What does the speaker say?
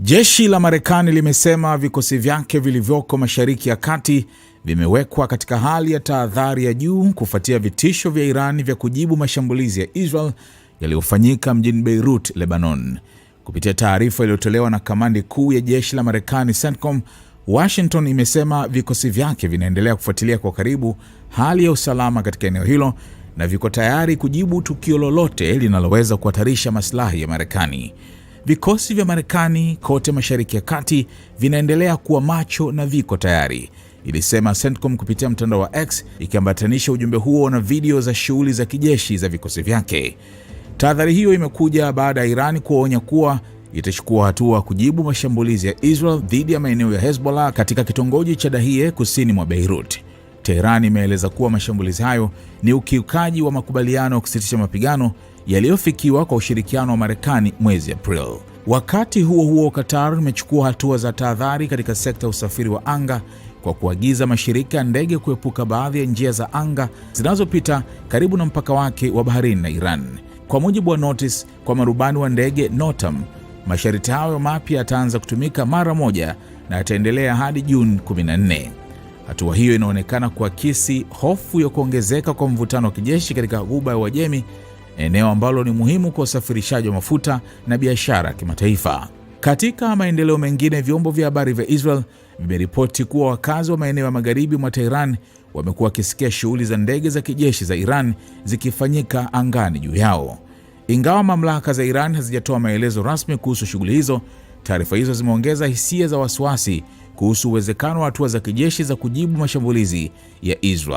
Jeshi la Marekani limesema vikosi vyake vilivyoko Mashariki ya Kati vimewekwa katika hali ya tahadhari ya juu kufuatia vitisho vya Iran vya kujibu mashambulizi ya Israel yaliyofanyika mjini Beirut, Lebanon. Kupitia taarifa iliyotolewa na kamandi kuu ya jeshi la Marekani CENTCOM, Washington imesema vikosi vyake vinaendelea kufuatilia kwa karibu hali ya usalama katika eneo hilo na viko tayari kujibu tukio lolote linaloweza kuhatarisha maslahi ya Marekani. Vikosi vya Marekani kote Mashariki ya Kati vinaendelea kuwa macho na viko tayari, ilisema CENTCOM kupitia mtandao wa X, ikiambatanisha ujumbe huo na video za shughuli za kijeshi za vikosi vyake. Tahadhari hiyo imekuja baada ya Iran kuonya kuwa itachukua hatua kujibu mashambulizi ya Israel dhidi ya maeneo ya Hezbollah katika kitongoji cha Dahie kusini mwa Beirut. Tehran imeeleza kuwa mashambulizi hayo ni ukiukaji wa makubaliano ya kusitisha mapigano yaliyofikiwa kwa ushirikiano wa Marekani mwezi April. Wakati huo huo, Qatar imechukua hatua za tahadhari katika sekta ya usafiri wa anga kwa kuagiza mashirika ya ndege kuepuka baadhi ya njia za anga zinazopita karibu na mpaka wake wa Bahrain na Iran. Kwa mujibu wa notice kwa marubani wa ndege NOTAM, masharti hayo mapya yataanza kutumika mara moja na yataendelea hadi Juni 14. Hatua hiyo inaonekana kuakisi hofu ya kuongezeka kwa mvutano wa kijeshi katika Ghuba ya Uajemi, eneo ambalo ni muhimu kwa usafirishaji wa mafuta na biashara ya kimataifa. Katika maendeleo mengine, vyombo vya habari vya Israel vimeripoti kuwa wakazi wa maeneo ya magharibi mwa Tehran wamekuwa wakisikia shughuli za ndege za kijeshi za Iran zikifanyika angani juu yao. Ingawa mamlaka za Iran hazijatoa maelezo rasmi kuhusu shughuli hizo, taarifa hizo zimeongeza hisia za wasiwasi kuhusu uwezekano wa hatua za kijeshi za kujibu mashambulizi ya Israel.